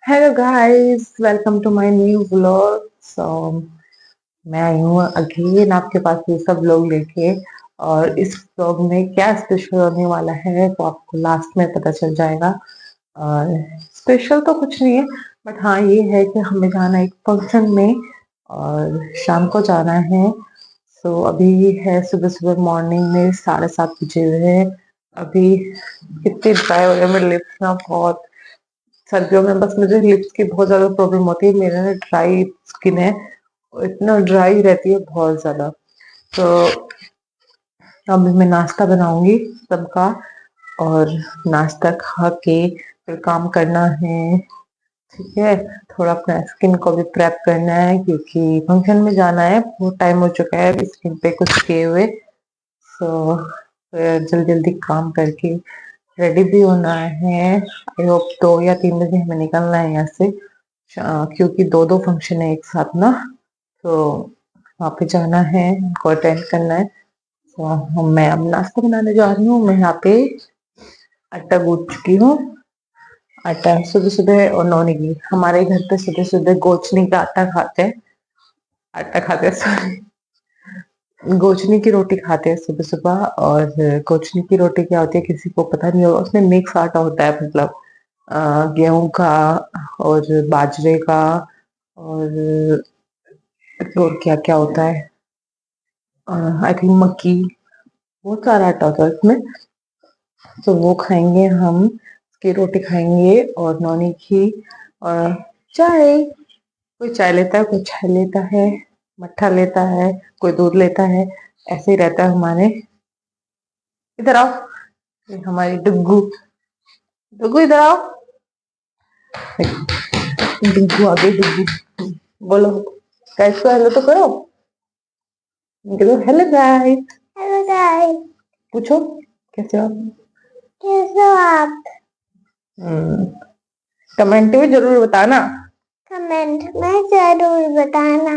Hello guys, welcome to my new vlog. So मैं आई हूँ अगेन आपके पास ये सब व्लॉग लेके। और इस व्लॉग में क्या स्पेशल होने वाला है वो आपको लास्ट में पता चल जाएगा। और स्पेशल तो कुछ नहीं है, बट हाँ ये है कि हमें जाना है एक फंक्शन में और शाम को जाना है। सो अभी है सुबह सुबह मॉर्निंग में 7:30 बजे हुए हैं। अभी कितनी ड्राई हो गया मेरे लिप्स ना, बहुत सर्दियों में बस मुझे लिप्स की बहुत ज्यादा प्रॉब्लम होती है। मेरा ना ड्राई स्किन है, और इतना ड्राई रहती है बहुत ज्यादा। तो अभी मैं नाश्ता बनाऊंगी सबका, और नाश्ता खा के फिर काम करना है। ठीक है, थोड़ा अपना स्किन को भी प्रेप करना है क्योंकि फंक्शन में जाना है। बहुत टाइम हो चुका है अभी स्किन पे कुछ किए हुए। तो जल्दी जल्दी काम करके रेडी भी होना है। आई होप 2 या 3 बजे हमें निकलना है यहाँ से। क्योंकि दो दो फंक्शन है एक साथ ना, तो वहाँ पे जाना है, उनको अटेंड करना है। तो मैं अब नाश्ता बनाने जा रही हूँ। मैं यहाँ पे आटा गूंथ चुकी हूँ। आटा सुबह सुबह, और नौनी की हमारे घर पे सुबह सुबह गोचनी का आटा खाते हैं। आटा खाते हैं sorry, गोचनी की रोटी खाते हैं सुबह सुबह। और गोचनी की रोटी क्या होती है किसी को पता नहीं होगा, उसमें मिक्स आटा होता है, मतलब गेहूं का और बाजरे का, और क्या क्या होता है, आई थिंक मक्की, बहुत सारा आटा होता है इसमें। तो वो खाएंगे हम, उसकी रोटी खाएंगे और नौनी की। और चाय, कोई चाय लेता है, कोई चाय लेता है, मट्ठा लेता है, कोई दूध लेता है। ऐसे ही रहता है हमारे। इधर आओ, ये हमारी डुग्गू। डुग्गू इधर आओ। डुग्गू आ गई, डुग्गू बोलो, गाइस को हेलो तो करो। करो हेलो गाइस। Hello guys. पूछो कैसे हो आप? कैसे हो आप? कमेंट में जरूर बताना। कमेंट में जरूर बताना।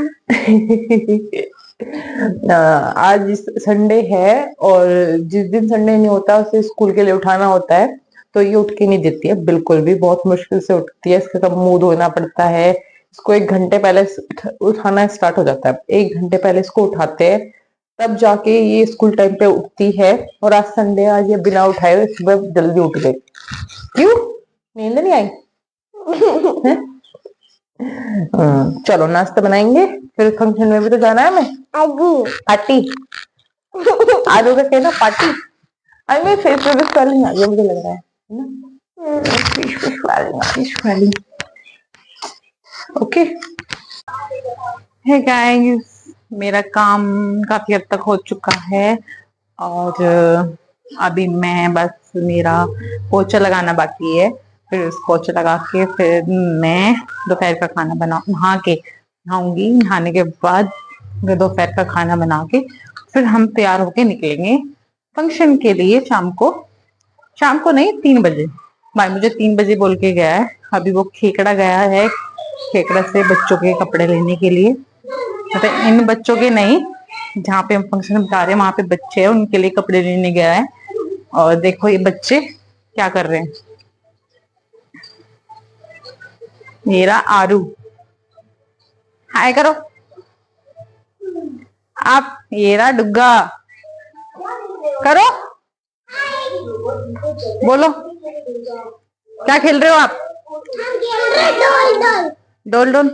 आज संडे है, और जिस दिन संडे नहीं होता उसे स्कूल के लिए उठाना होता है। तो ये उठ के नहीं देती है बिल्कुल भी, बहुत मुश्किल से उठती है। इसका कब मुंह धोना पड़ता है, इसको 1 घंटे पहले उठाना स्टार्ट हो जाता है। 1 घंटे पहले इसको उठाते हैं, तब जाके ये स्कूल टाइम पे उठती है। और आज संडे, आज ये बिना उठाए सुबह जल्दी उठ गई। क्यों, नींद नहीं आई? चलो नाश्ता बनाएंगे, फिर फंक्शन में भी तो जाना है हमें। आलू पार्टी, आलू का कहना पार्टी। अरे मेरे फेस पे भी स्वेलिंग आ गई, मुझे लग रहा है ना, fish fish swelling, fish swelling. Okay, है गाइस, मेरा काम काफी हद तक हो चुका है। और अभी मैं बस, मेरा पोछा लगाना बाकी है। फिर उस पोछा लगा के फिर मैं दोपहर का खाना बना, नहाऊंगी। नहाने के बाद मैं दोपहर का खाना बना के फिर हम तैयार होके निकलेंगे फंक्शन के लिए। शाम को नहीं, 3 बजे। भाई मुझे 3 बजे बोल के गया है। अभी वो खेकड़ा गया है, खेकड़ा से बच्चों के कपड़े लेने के लिए। मतलब इन बच्चों के नहीं, जहाँ पे हम फंक्शन बता रहे हैं वहां पे बच्चे हैं, उनके लिए कपड़े लेने गया है। और देखो ये बच्चे क्या कर रहे हैं। मेरा आरू, हाय करो आप। ये रहा डुग्गा, करो, बोलो क्या खेल रहे हो आप? डोल डोल।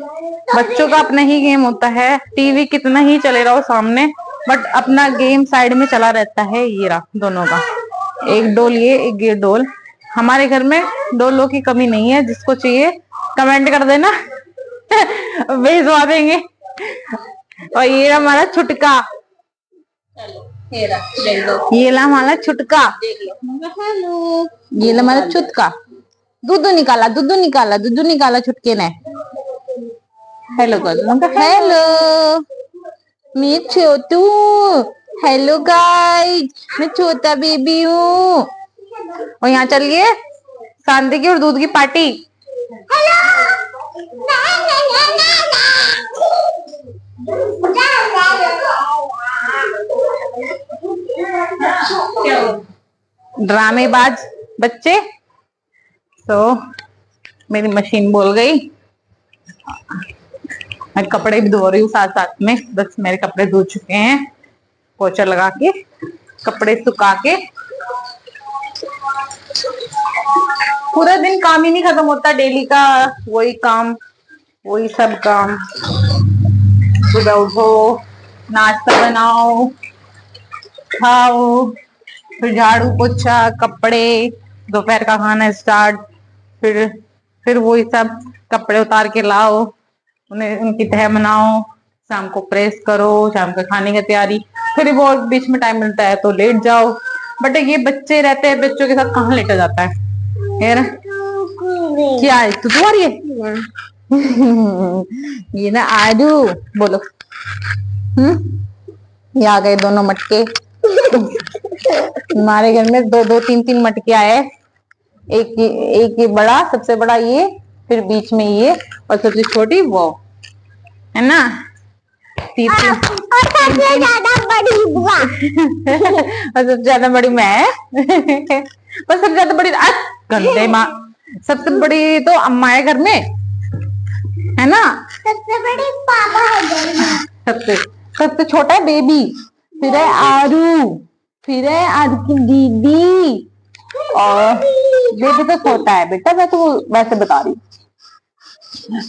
बच्चों का अपना ही गेम होता है, टीवी कितना ही चले रहो सामने, बट अपना गेम साइड में चला रहता है। ये रहा दोनों का, एक डोल ये, एक ये डोल। हमारे घर में डोलों की कमी नहीं है, जिसको चाहिए कमेंट कर देना भेजवा देंगे। और ये हमारा छुटका, ये ला हमारा छुटका, ये ला हमारा छुटका। दूध निकाला, दूध निकाला, दूध निकाला छुटके ने। हेलो कर दो, हेलो मैं छोटू। हेलो गाइस, मैं छोटा बेबी हूँ। और यहाँ चलिए शांति की और दूध की पार्टी। ड्रामेबाज बच्चे, तो मेरी मशीन बोल गई, मैं कपड़े भी धो रही हूँ साथ साथ में। बस मेरे कपड़े धो चुके हैं, पोछा लगा के कपड़े सुखा के। पूरा दिन काम ही नहीं खत्म होता, डेली का वही काम, वही सब काम। सुबह उठो, नाश्ता बनाओ, खाओ, फिर झाड़ू पोछा, कपड़े, दोपहर का खाना स्टार्ट, फिर वही सब, कपड़े उतार के लाओ, उन्हें उनकी तह बनाओ, शाम को प्रेस करो, शाम का खाने की तैयारी, फिर बहुत बीच में टाइम मिलता है तो लेट जाओ। बट ये बच्चे रहते हैं, बच्चों के साथ कहाँ लेटा जाता है यार। क्या है तू आ रही है? ये ना आलू बोलो। ये आ गए दोनों मटके। हमारे घर में दो दो तीन तीन मटके आए। एक ये बड़ा, सबसे बड़ा ये, फिर बीच में ये, और सबसे छोटी वो, है ना। सबसे ज्यादा बड़ी बुआ। और सबसे ज्यादा बड़ी मैं। पर सबसे ज्यादा बड़ी गंदे माँ, सबसे बड़ी तो अम्मा है घर में, है ना। सबसे बड़ी पापा है। सबसे छोटा है बेबी, फिर है आरू, फिर है आरू की दीदी, और बेबी तो छोटा है बेटा। मैं तो वैसे बता रही हूँ।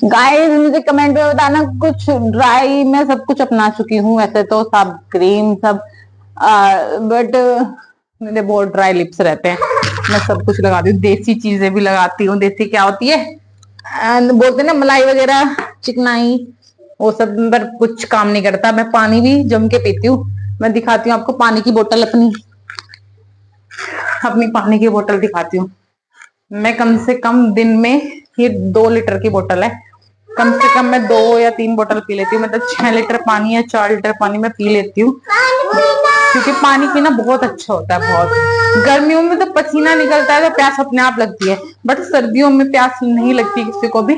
गाइस मुझे कमेंट में बताना, कुछ ड्राई मैं सब कुछ अपना चुकी हूँ वैसे तो, सब क्रीम सब, बट मेरे बहुत ड्राई लिप्स रहते हैं। मैं सब कुछ लगाती हूँ, देसी चीजें भी लगाती हूँ। देसी क्या होती है, बोलते ना मलाई वगैरह, चिकनाई, वो सब पर कुछ काम नहीं करता। मैं पानी भी जम के पीती हूँ। मैं दिखाती हूँ आपको पानी की बोतल, अपनी पानी की बोतल दिखाती हूँ। मैं कम से कम दिन में, ये 2 लीटर की बोतल है, कम से कम मैं 2 या 3 बोतल पी लेती हूँ। मतलब 6 लीटर पानी या 4 लीटर पानी मैं पी लेती हूँ, क्योंकि पानी पीना बहुत अच्छा होता है। बहुत गर्मियों में तो पसीना निकलता है तो प्यास अपने आप लगती है, बट सर्दियों में प्यास नहीं लगती किसी को भी।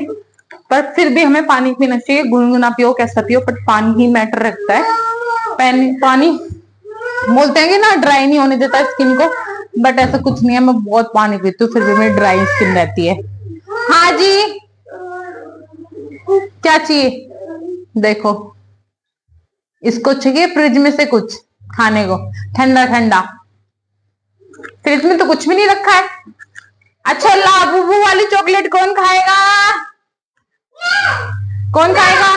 पर फिर भी हमें पानी पीना चाहिए, गुनगुना पियो कैसा पियो, बट पानी ही मैटर रखता है। पानी बोलते हैं कि ना ड्राई नहीं होने देता स्किन को, बट ऐसा कुछ नहीं है। मैं बहुत पानी पीती हूँ, फिर भी मेरी ड्राई स्किन रहती है। हाँ जी, क्या चाहिए? देखो, इसको चाहिए फ्रिज में से कुछ खाने को, ठंडा ठंडा। फ्रिज में तो कुछ भी नहीं रखा है। अच्छा लाबूबू वाली चॉकलेट कौन खाएगा? कौन खाएगा?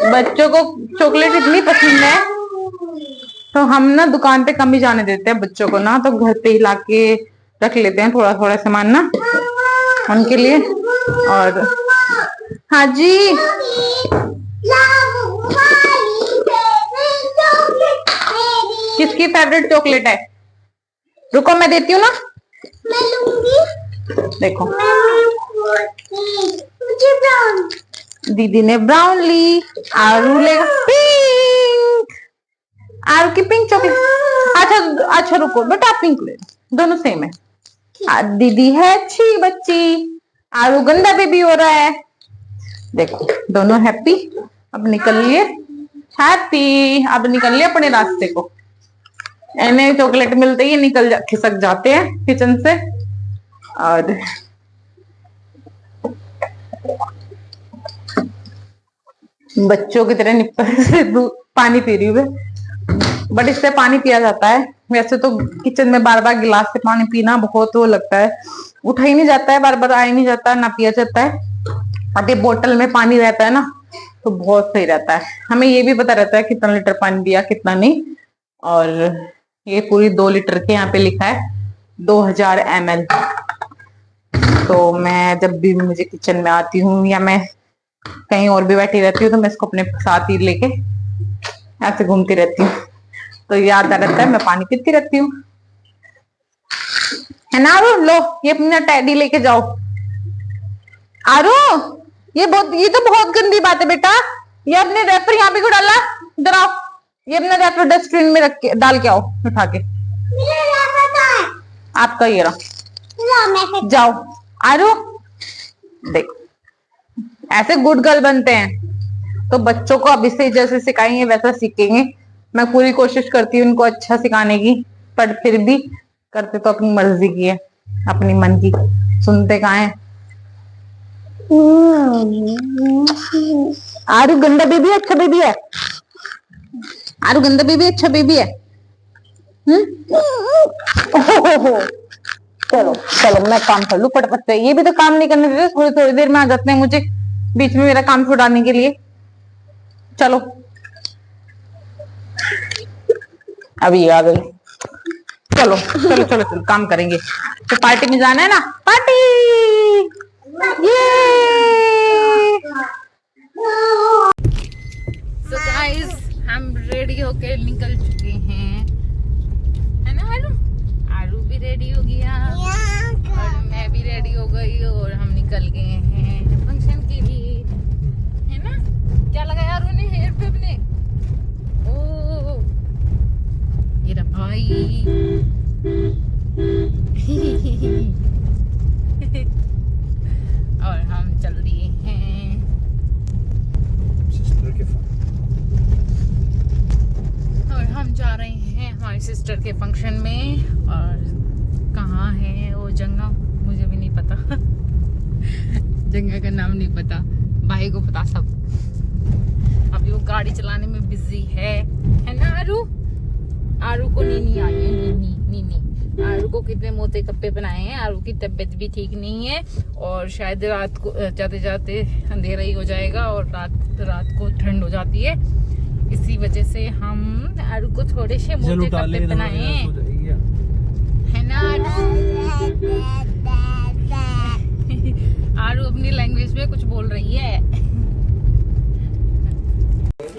बच्चों को चॉकलेट इतनी पसंद है तो हम ना दुकान पे कम ही जाने देते हैं बच्चों को ना, तो घर पे ही लाके रख लेते हैं थोड़ा थोड़ा सामान ना उनके लिए। और हाँ जी, किसकी फेवरेट चॉकलेट है? रुको मैं देती हूँ ना, मैं लूंगी। देखो मुझे ब्राउन, दीदी ने ब्राउन ली, आरू लेगा पिंक, आरू की पिंक चॉकलेट। अच्छा अच्छा रुको बेटा, पिंक ले, दोनों सेम है। दीदी है अच्छी बच्ची, आरू गंदा बेबी हो रहा है। देखो दोनों हैप्पी, अब निकल लिए हैप्पी, अब निकल लिए अपने रास्ते को। इन्हें चॉकलेट मिलते ही खिसक जाते हैं किचन से। और बच्चों की तरह निप्पल से पानी पी रही हूँ, बट इससे पानी पिया जाता है। वैसे तो किचन में बार बार गिलास से पानी पीना बहुत वो लगता है, उठा ही नहीं जाता है, बार बार आ ही नहीं जाता है, ना पिया जाता है। अब ये बोतल में पानी रहता है ना तो बहुत सही रहता है। हमें ये भी पता रहता है कितना लीटर पानी दिया कितना नहीं। और ये पूरी 2 लीटर के यहाँ पे लिखा है 2000 ml। तो मैं जब भी मुझे किचन में आती हूँ या मैं कहीं और भी बैठी रहती हूँ तो मैं इसको अपने साथ ही लेके ऐसे घूमती रहती हूँ, तो याद आ रहता है, मैं पानी पीती रहती हूँ, है ना। आरू लो ये अपना टैडी लेके जाओ। आरू ये तो बहुत गंदी बात है बेटा, ये अपने रैपर यहाँ पे क्यों डाला? इधर आओ, ये अपना रैपर डस्टबिन में रख के डाल के आओ उठा के। आपका ये रहा, जाओ। आरू देखो ऐसे गुड गर्ल बनते हैं, तो बच्चों को अभी से जैसे सिखाएंगे वैसा सीखेंगे। मैं पूरी कोशिश करती हूँ उनको अच्छा सिखाने की, पर फिर भी करते तो अपनी मर्जी की है, अपनी मन की, सुनते कहाँ है। आरू गंदा बेबी है अच्छा बेबी है? आरू गंदा बेबी अच्छा बेबी है? ओहो, चलो चलो मैं काम कर लूं फटाफट से। ये भी तो काम नहीं करने देते, थोड़ी थोड़ी देर में आ जाते हैं मुझे बीच में मेरा काम छुड़ाने के लिए। चलो अभी आ गई। चलो चलो चलो चलो काम करेंगे। तो पार्टी में जाना है ना, पार्टी। ये सो गाइस हम रेडी होके निकल चुके हैं, है ना आरू? आरू भी रेडी हो गया और मैं भी रेडी हो गई और हम निकल गए हैं फंक्शन के लिए, है ना? क्या लगाया आरू ने हेयर पे अपने? ओ ये रहा भाई। और हम चल दिए हैं सिस्टर के और हम जा रहे हैं हमारी सिस्टर के फंक्शन में। और कहाँ है वो जगह मुझे भी नहीं पता। जगह का नाम नहीं पता, भाई को पता सब। अभी वो गाड़ी चलाने में बिजी है ना आरू? आरू को नीनी आई है, नीनी नीनी। आरू को कितने मोटे कपड़े पहनाए हैं। आरू की तबीयत भी ठीक नहीं है और शायद रात को जाते जाते अंधेरा ही हो जाएगा और रात को ठंड हो जाती है। इसी वजह से हम आरू को थोड़े से मोटे कपड़े पहनाए हैं, है ना आरू? आरू अपनी लैंग्वेज में कुछ बोल रही है।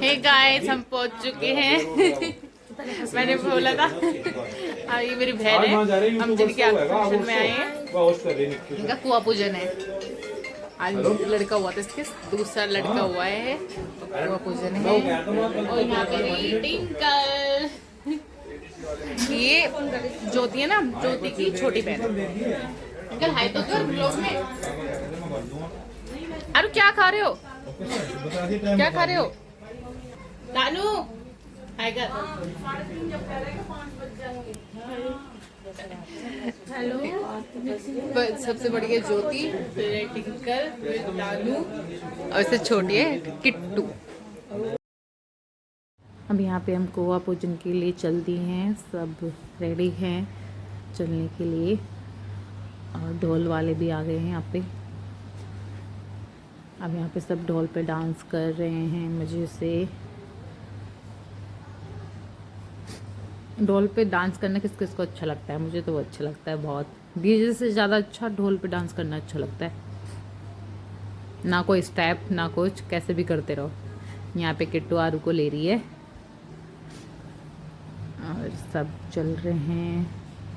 हे गाइस हम पहुंच चुके हैं। मैंने बोला था ये मेरी बहन है, हम जिनके फंक्शन में आए हैं, इनका कुआ पूजन है। आज लड़का हुआ था, इसके दूसरा लड़का हुआ है, कुआ पूजन है। और यहाँ पे टिंकल, ये ज्योति है ना, ज्योति की छोटी बहन। अंकल हाय तो कर ब्लॉग में। अरे क्या खा रहे हो? क्या खा रहे हो दानू? हाय कर। हेलो। सबसे बड़ी है ज्योति, फिर टिंकल, फिर दानू और इससे छोटी है किट्टू। अब यहाँ पे हम गोवा पूजन के लिए चल दिए हैं, सब रेडी हैं चलने के लिए और ढोल वाले भी आ गए हैं यहाँ पे। अब यहाँ पे सब ढोल पे डांस कर रहे हैं मज़े से। ढोल पे डांस करना किस किस को अच्छा लगता है? मुझे तो वो अच्छा लगता है बहुत। डीजे से ज़्यादा अच्छा ढोल पे डांस करना अच्छा लगता है। ना कोई स्टेप ना कुछ, कैसे भी करते रहो। यहाँ पे किट्टू आरू को ले रही है और सब चल रहे हैं।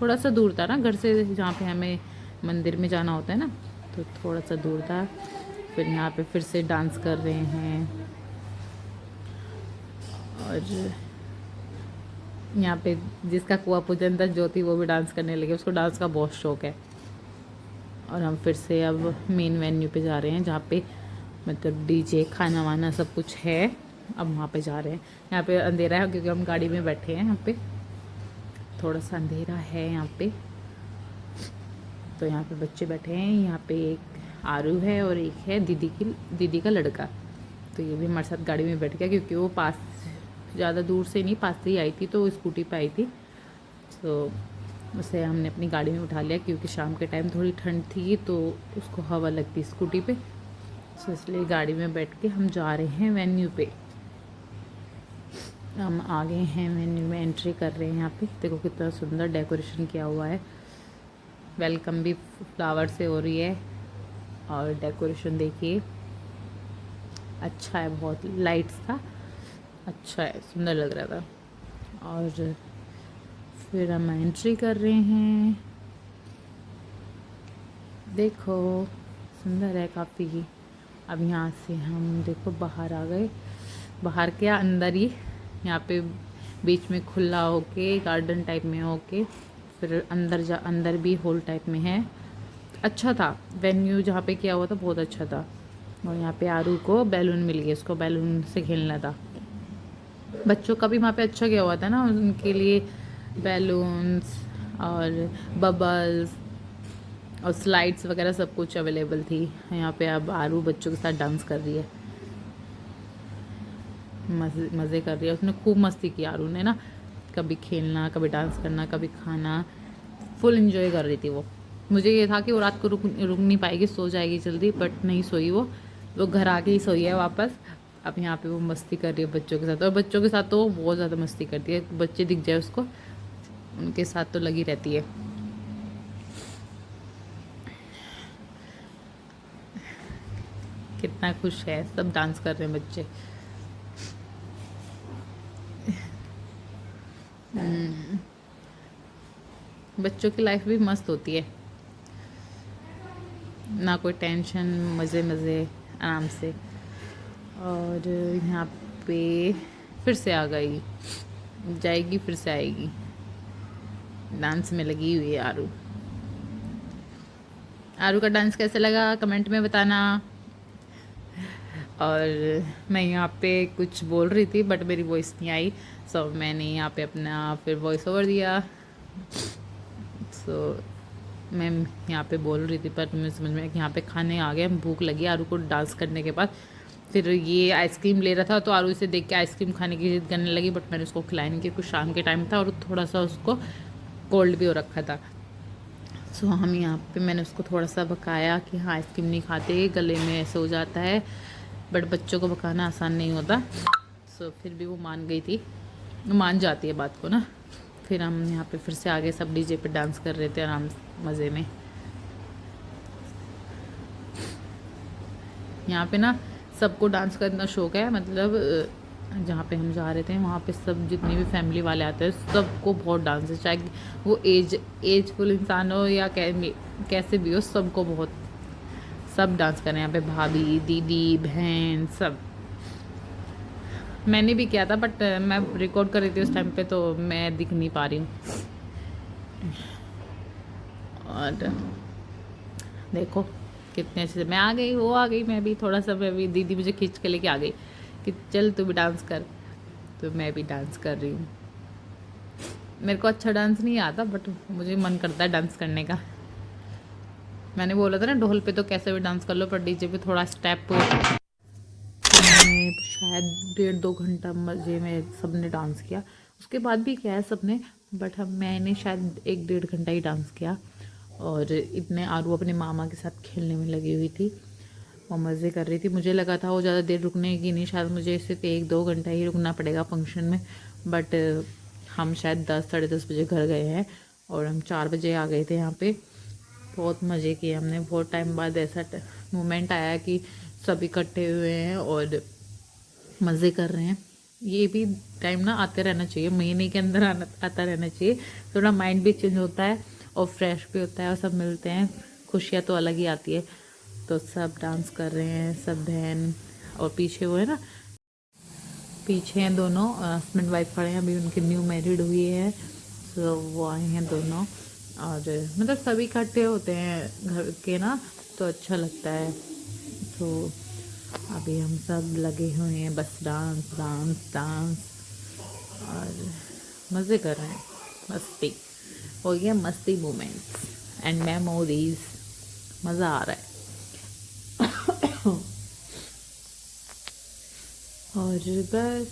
थोड़ा सा दूर था ना घर से, जहाँ पे हमें मंदिर में जाना होता है ना, तो थोड़ा सा दूर था। फिर यहाँ पे फिर से डांस कर रहे हैं और यहाँ पे जिसका कुआ पूजन था ज्योति, वो भी डांस करने लगे। उसको डांस का बहुत शौक है। और हम फिर से अब मेन वेन्यू पे जा रहे हैं, जहाँ पे मतलब डीजे खाना वाना सब कुछ है। अब वहाँ पे जा रहे हैं। यहाँ पे अंधेरा है क्योंकि हम गाड़ी में बैठे हैं। यहाँ पे थोड़ा सा अंधेरा है यहाँ पे। तो यहाँ पे बच्चे बैठे हैं। यहाँ पे एक आरू है और एक है दीदी का लड़का। तो ये भी हमारे साथ गाड़ी में बैठ गया क्योंकि वो पास, ज़्यादा दूर से नहीं, पास से ही आई थी, तो वो स्कूटी पे आई थी। तो उसे हमने अपनी गाड़ी में उठा लिया क्योंकि शाम के टाइम थोड़ी ठंड थी तो उसको हवा लगती स्कूटी पे। तो इसलिए गाड़ी में बैठ के हम जा रहे हैं वेन्यू पे। हम आ गए हैं वेन्यू में, एंट्री कर रहे हैं। यहाँ पे देखो कितना सुंदर डेकोरेशन किया हुआ है। वेलकम भी फ्लावर से हो रही है और डेकोरेशन देखिए अच्छा है, बहुत लाइट्स था, अच्छा है, सुंदर लग रहा था। और फिर हम एंट्री कर रहे हैं। देखो सुंदर है काफ़ी। अब यहाँ से हम देखो बाहर आ गए। बाहर क्या, अंदर ही, यहाँ पे बीच में खुला होके गार्डन टाइप में होके फिर अंदर भी हॉल टाइप में है। अच्छा था वेन्यू जहाँ पे किया हुआ था, बहुत अच्छा था। और यहाँ पे आरू को बैलून मिल गया, उसको बैलून से खेलना था। बच्चों का भी वहाँ पे अच्छा किया हुआ था ना, उनके लिए बैलून्स और बबल्स और स्लाइड्स वगैरह सब कुछ अवेलेबल थी। यहाँ पे अब आरू बच्चों के साथ डांस कर रही है, मज़े मज़े कर रही है। उसने खूब मस्ती की आरू ने ना, कभी खेलना, कभी डांस करना, कभी खाना, फुल एंजॉय कर रही थी वो। मुझे ये था कि वो रात को रुक रुक नहीं पाएगी, सो जाएगी जल्दी, बट नहीं सोई वो घर आके ही सोई है वापस। अब यहाँ पे वो मस्ती कर रही है बच्चों के साथ, और बच्चों के साथ तो वो बहुत ज़्यादा मस्ती करती है। बच्चे दिख जाए उसको, उनके साथ तो लगी रहती है। कितना खुश है, सब डांस कर रहे हैं बच्चे। बच्चों की लाइफ भी मस्त होती है, ना कोई टेंशन, मज़े मज़े, आराम से। और यहाँ पे फिर से आ गई, जाएगी फिर से आएगी, डांस में लगी हुई है आरू। आरू का डांस कैसा लगा कमेंट में बताना। और मैं यहाँ पे कुछ बोल रही थी बट मेरी वॉइस नहीं आई, सो मैंने यहाँ पे अपना फिर वॉइस ओवर दिया। सो मैं यहाँ पे बोल रही थी, पर मुझे समझ में कि यहाँ पे खाने आ गए, भूख लगी आरू को डांस करने के बाद। फिर ये आइसक्रीम ले रहा था, तो आरू इसे देख के आइसक्रीम खाने की जिद करने लगी, बट मैंने उसको खिलाई नहीं, क्योंकि शाम के टाइम था और थोड़ा सा उसको कोल्ड भी हो रखा था। सो हम यहाँ पे मैंने उसको थोड़ा सा बकाया कि हाँ आइसक्रीम नहीं खाते, गले में ऐसे हो जाता है, बट बच्चों को बकाना आसान नहीं होता। सो फिर भी वो मान गई थी, मान जाती है बात को ना। फिर हम यहाँ पे फिर से आगे सब डीजे पे डांस कर रहे थे आराम मज़े में। यहाँ पे ना सबको डांस का इतना शौक है, मतलब जहाँ पे हम जा रहे थे वहाँ पे सब जितनी भी फैमिली वाले आते हैं सबको बहुत डांस है, चाहे वो एजफुल इंसान हो या कैसे भी हो, सबको बहुत, सब डांस कर रहे हैं यहाँ पे, भाभी, दीदी, बहन, सब। मैंने भी किया था बट मैं रिकॉर्ड कर रही थी उस टाइम पे, तो मैं दिख नहीं पा रही हूँ। और देखो कितने अच्छे से मैं आ गई, वो आ गई, मैं भी थोड़ा सा, मैं भी, दीदी मुझे खींच के लेके आ गई कि चल तू भी डांस कर, तो मैं भी डांस कर रही हूँ। मेरे को अच्छा डांस नहीं आता, बट मुझे मन करता है डांस करने का। मैंने बोला था ना ढोल पे तो कैसे भी डांस कर लो, पर डीजे पे थोड़ा स्टेप। शायद 1.5-2 घंटा मजे में सबने डांस किया, उसके बाद भी किया है सबने, बट मैंने शायद 1-1.5 घंटा ही डांस किया। और इतने आरू अपने मामा के साथ खेलने में लगी हुई थी, वो मज़े कर रही थी। मुझे लगा था वो ज़्यादा देर रुकने की नहीं, शायद मुझे सिर्फ 1-2 घंटा ही रुकना पड़ेगा फंक्शन में, बट हम शायद 10-10:30 बजे घर गए हैं और हम 4 बजे आ गए थे यहाँ पे। बहुत मज़े किए हमने, बहुत टाइम बाद ऐसा मोमेंट आया कि सब इकट्ठे हुए हैं और मज़े कर रहे हैं। ये भी टाइम ना आते रहना चाहिए, महीने के अंदर आता रहना चाहिए, थोड़ा माइंड भी चेंज होता है और फ्रेश भी होता है, और सब मिलते हैं, खुशियाँ तो अलग ही आती है। तो सब डांस कर रहे हैं, सब बहन, और पीछे वो है ना, पीछे हैं दोनों हस्बैंड वाइफ खड़े हैं, अभी उनकी न्यू मैरिड हुई है, तो वो आए हैं दोनों। और मतलब सभी इकट्ठे होते हैं घर के ना, तो अच्छा लगता है। तो अभी हम सब लगे हुए हैं बस डांस डांस डांस, और मज़े कर रहे हैं, मस्ती हो गया, मस्ती मोमेंट्स एंड मेमोरीज, मज़ा आ रहा है। और बस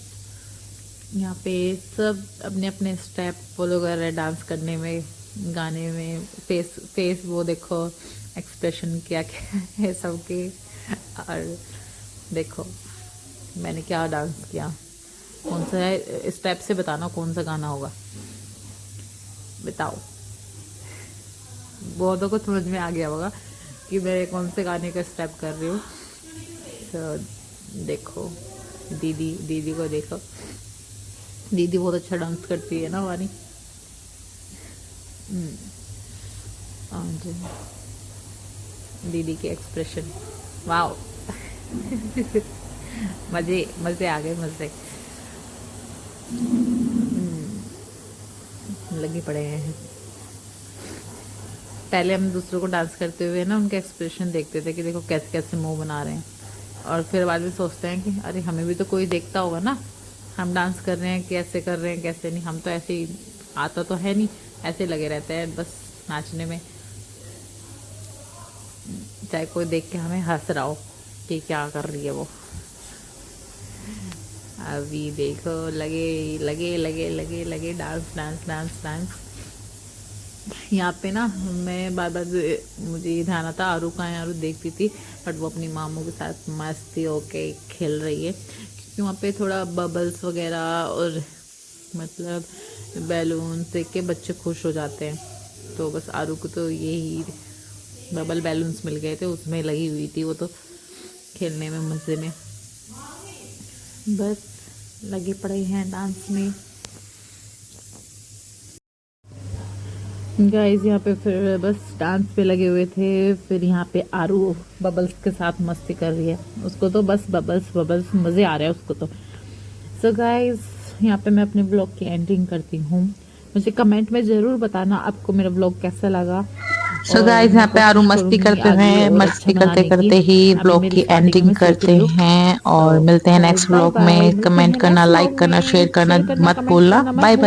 यहाँ पे सब अपने अपने स्टेप फॉलो कर रहे हैं डांस करने में, गाने में। फेस वो देखो, एक्सप्रेशन क्या क्या है सबके। और देखो मैंने क्या डांस किया, कौन सा है स्टेप से बताना कौन सा गाना होगा, बताओ। बहुतों को समझ में आ गया होगा कि मैं कौन से गाने का स्टेप कर रही हूँ। तो देखो दीदी को देखो, दीदी बहुत अच्छा डांस करती है ना वानी। और दीदी के एक्सप्रेशन, वाओ। मज़े आ गए, मज़े लगे पड़े हैं। पहले हम दूसरों को डांस करते हुए ना उनके एक्सप्रेशन देखते थे कि देखो कैसे कैसे मुंह बना रहे हैं, और फिर बाद में सोचते हैं कि अरे हमें भी तो कोई देखता होगा ना, हम डांस कर रहे हैं कैसे कर रहे हैं कैसे नहीं, हम तो ऐसे ही आता तो है नहीं, ऐसे लगे रहते हैं बस नाचने में, चाहे कोई देख के हमें हंस रहा हो कि क्या कर रही है वो। अभी देखो लगे लगे लगे लगे लगे डांस डांस डांस डांस। यहाँ पे ना मैं बार बार मुझे ये ध्यान आता आरू कहाँ है, आरू देखती थी बट वो अपनी मामू के साथ मस्ती होके खेल रही है, क्योंकि वहाँ पे थोड़ा बबल्स वगैरह और मतलब बैलून देख के बच्चे खुश हो जाते हैं। तो बस आरू को तो यही बबल बैलून्स मिल गए थे, उसमें लगी हुई थी वो तो खेलने में मज़े में, बस लगे पड़े हैं डांस में। गाइस यहाँ पे फिर बस डांस पे लगे हुए थे, फिर यहाँ पे आरू बबल्स के साथ मस्ती कर रही है, उसको तो बस बबल्स बबल्स मज़े आ रहे हैं उसको तो। सो गाइस यहाँ पे मैं अपने ब्लॉग की एंडिंग करती हूँ। मुझे कमेंट में ज़रूर बताना आपको मेरा ब्लॉग कैसा लगा। सो गाइस यहाँ पे आरू मस्ती करते हुए मस्ती करते करते ही ब्लॉग की एंडिंग करते हैं और मिलते हैं नेक्स्ट ब्लॉग में। कमेंट करना, लाइक करना, शेयर करना मत भूलना। Bye bye.